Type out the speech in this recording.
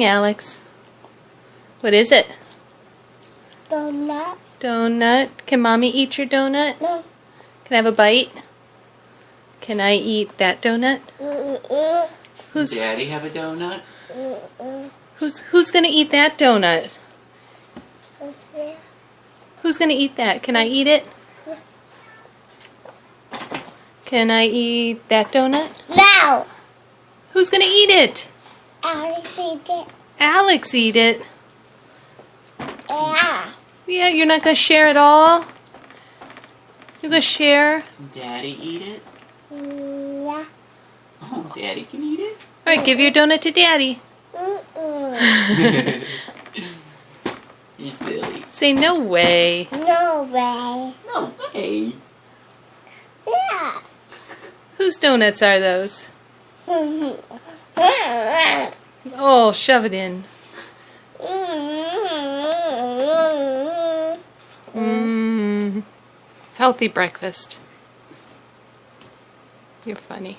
Alex, what is it? Donut. Donut. Can Mommy eat your donut? No. Can I have a bite? Can I eat that donut? Who's Daddy have a donut? who's gonna eat that donut? Who's gonna eat that? Can I eat it? Can I eat that donut? No. Who's gonna eat it? I see it. Alex eat it. Yeah. Yeah, you're not gonna share it all? You're gonna share? Daddy eat it? Yeah. Oh, Daddy can eat it? Alright, give your donut to Daddy. You're silly. Say no way. No way. No way. Yeah. Whose donuts are those? Oh, shove it in. Healthy breakfast. You're funny.